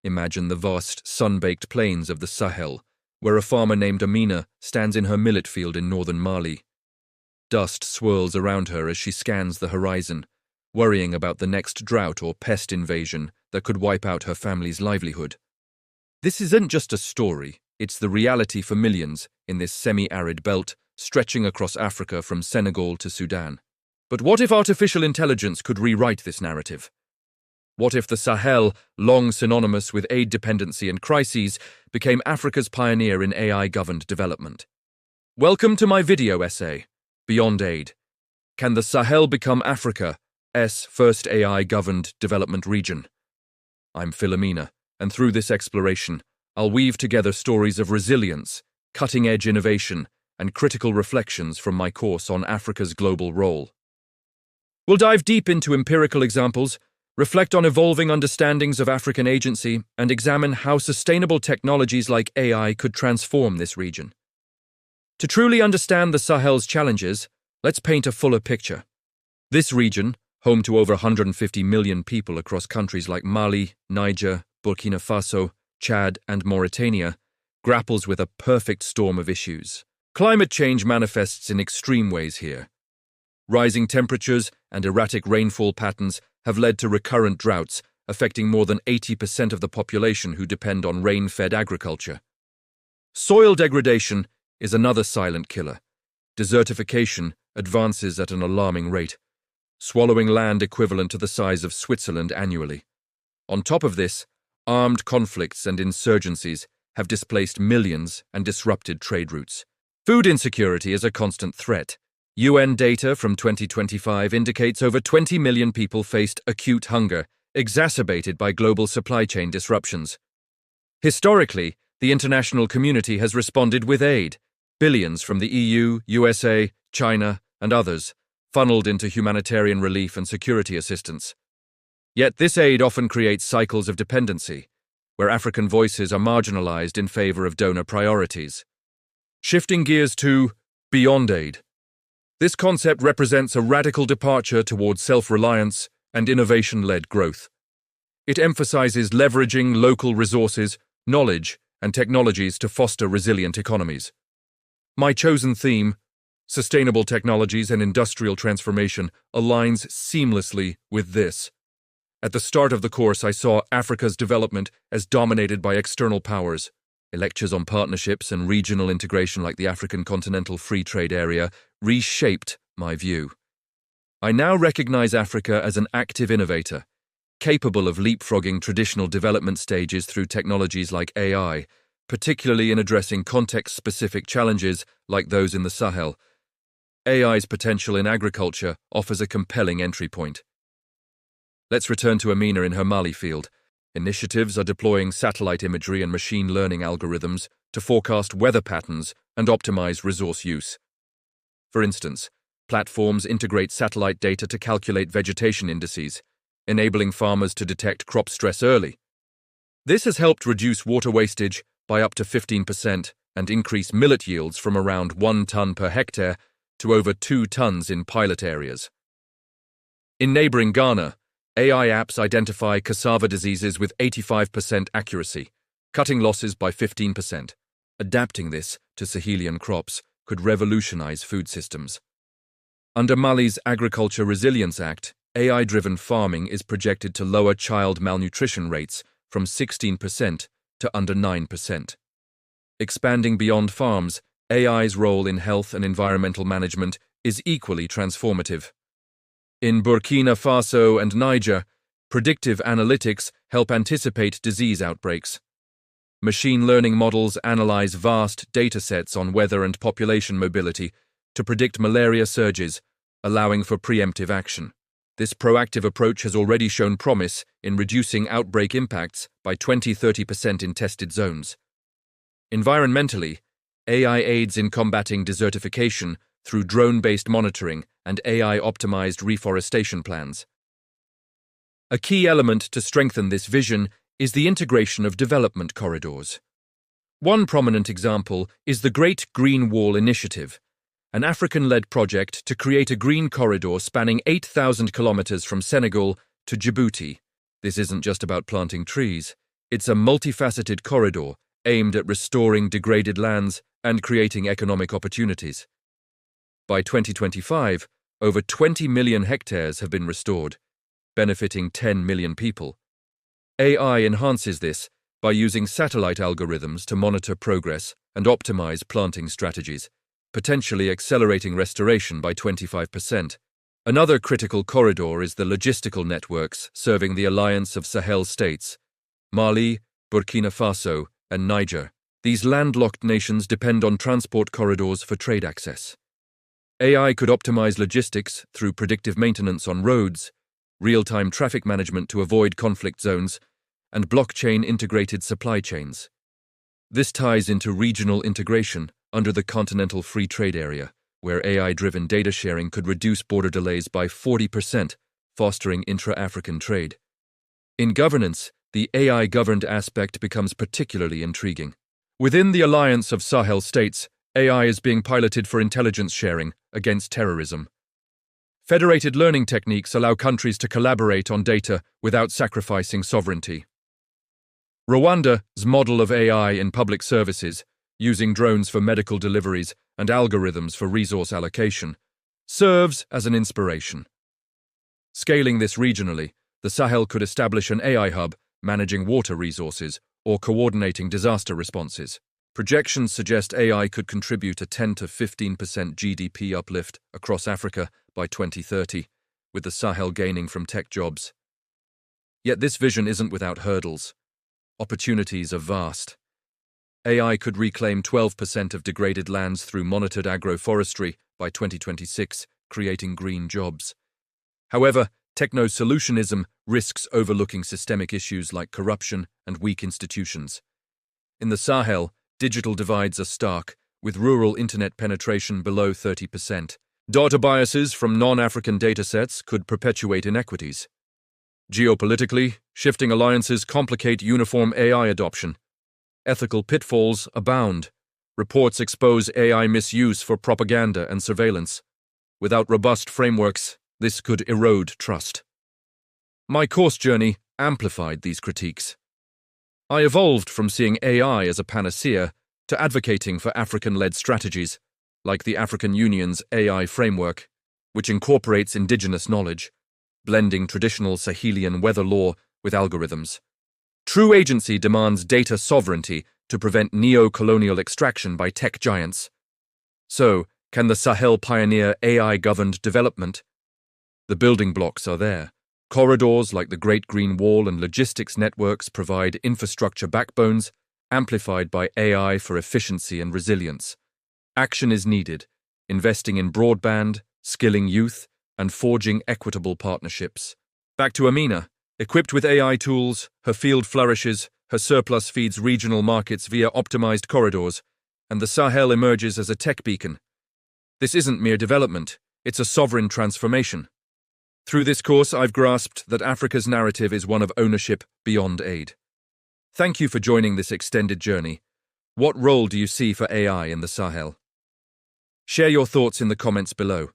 Imagine the vast, sun-baked plains of the Sahel, where a farmer named Amina stands in her millet field in northern Mali. Dust swirls around her as she scans the horizon, worrying about the next drought or pest invasion that could wipe out her family's livelihood. This isn't just a story, it's the reality for millions in this semi-arid belt stretching across Africa from Senegal to Sudan. But what if artificial intelligence could rewrite this narrative? What if the Sahel, long synonymous with aid dependency and crises, became Africa's pioneer in AI-governed development? Welcome to my video essay, Beyond Aid. Can the Sahel become Africa's first AI-governed development region? I'm Philomena, and through this exploration, I'll weave together stories of resilience, cutting-edge innovation, and critical reflections from my course on Africa's global role. We'll dive deep into empirical examples, reflect on evolving understandings of African agency, and examine how sustainable technologies like AI could transform this region. To truly understand the Sahel's challenges, let's paint a fuller picture. This region, home to over 150 million people across countries like Mali, Niger, Burkina Faso, Chad, and Mauritania, grapples with a perfect storm of issues. Climate change manifests in extreme ways here. Rising temperatures and erratic rainfall patterns have led to recurrent droughts, affecting more than 80% of the population who depend on rain-fed agriculture. Soil degradation is another silent killer. Desertification advances at an alarming rate, swallowing land equivalent to the size of Switzerland annually. On top of this, armed conflicts and insurgencies have displaced millions and disrupted trade routes. Food insecurity is a constant threat. UN data from 2025 indicates over 20 million people faced acute hunger, exacerbated by global supply chain disruptions. Historically, the international community has responded with aid, billions from the EU, USA, China, and others, funneled into humanitarian relief and security assistance. Yet this aid often creates cycles of dependency, where African voices are marginalized in favor of donor priorities. Shifting gears to Beyond Aid. This concept represents a radical departure towards self-reliance and innovation-led growth. It emphasizes leveraging local resources, knowledge, and technologies to foster resilient economies. My chosen theme, sustainable technologies and industrial transformation, aligns seamlessly with this. At the start of the course, I saw Africa's development as dominated by external powers. Lectures on partnerships and regional integration like the African Continental Free Trade Area reshaped my view. I now recognize Africa as an active innovator, capable of leapfrogging traditional development stages through technologies like AI, particularly in addressing context-specific challenges like those in the Sahel. AI's potential in agriculture offers a compelling entry point. Let's return to Amina in her Mali field. Initiatives are deploying satellite imagery and machine learning algorithms to forecast weather patterns and optimize resource use. For instance, platforms integrate satellite data to calculate vegetation indices, enabling farmers to detect crop stress early. This has helped reduce water wastage by up to 15% and increase millet yields from around 1 ton per hectare to over 2 tons in pilot areas. In neighboring Ghana, AI apps identify cassava diseases with 85% accuracy, cutting losses by 15%. Adapting this to Sahelian crops could revolutionize food systems. Under Mali's Agriculture Resilience Act, AI-driven farming is projected to lower child malnutrition rates from 16% to under 9%. Expanding beyond farms, AI's role in health and environmental management is equally transformative. In Burkina Faso and Niger, predictive analytics help anticipate disease outbreaks. Machine learning models analyze vast datasets on weather and population mobility to predict malaria surges, allowing for preemptive action. This proactive approach has already shown promise in reducing outbreak impacts by 20–30% in tested zones. Environmentally, AI aids in combating desertification through drone-based monitoring and AI-optimized reforestation plans. A key element to strengthen this vision is the integration of development corridors. One prominent example is the Great Green Wall Initiative, an African-led project to create a green corridor spanning 8,000 kilometers from Senegal to Djibouti. This isn't just about planting trees, It's a multifaceted corridor aimed at restoring degraded lands and creating economic opportunities. By 2025, over 20 million hectares have been restored, benefiting 10 million people. AI enhances this by using satellite algorithms to monitor progress and optimize planting strategies, potentially accelerating restoration by 25%. Another critical corridor is the logistical networks serving the alliance of Sahel states, Mali, Burkina Faso, and Niger. These landlocked nations depend on transport corridors for trade access. AI could optimize logistics through predictive maintenance on roads, real-time traffic management to avoid conflict zones, and blockchain-integrated supply chains. This ties into regional integration under the Continental Free Trade Area, where AI-driven data sharing could reduce border delays by 40%, fostering intra-African trade. In governance, the AI-governed aspect becomes particularly intriguing. Within the alliance of Sahel states, AI is being piloted for intelligence sharing against terrorism. Federated learning techniques allow countries to collaborate on data without sacrificing sovereignty. Rwanda's model of AI in public services, using drones for medical deliveries and algorithms for resource allocation, serves as an inspiration. Scaling this regionally, the Sahel could establish an AI hub managing water resources or coordinating disaster responses. Projections suggest AI could contribute a 10 to 15% GDP uplift across Africa by 2030, with the Sahel gaining from tech jobs. Yet this vision isn't without hurdles. Opportunities are vast. AI could reclaim 12% of degraded lands through monitored agroforestry by 2026, creating green jobs. However, techno-solutionism risks overlooking systemic issues like corruption and weak institutions. In the Sahel, digital divides are stark, with rural internet penetration below 30%. Data biases from non-African datasets could perpetuate inequities. Geopolitically, shifting alliances complicate uniform AI adoption. Ethical pitfalls abound. Reports expose AI misuse for propaganda and surveillance. Without robust frameworks, this could erode trust. My course journey amplified these critiques. I evolved from seeing AI as a panacea to advocating for African-led strategies, like the African Union's AI framework, which incorporates indigenous knowledge, blending traditional Sahelian weather law with algorithms. True agency demands data sovereignty to prevent neo-colonial extraction by tech giants. So, can the Sahel pioneer AI-governed development? The building blocks are there. Corridors like the Great Green Wall and logistics networks provide infrastructure backbones, amplified by AI for efficiency and resilience. Action is needed, investing in broadband, skilling youth, and forging equitable partnerships. Back to Amina. Equipped with AI tools, her field flourishes, her surplus feeds regional markets via optimized corridors, and the Sahel emerges as a tech beacon. This isn't mere development, it's a sovereign transformation. Through this course, I've grasped that Africa's narrative is one of ownership beyond aid. Thank you for joining this extended journey. What role do you see for AI in the Sahel? Share your thoughts in the comments below.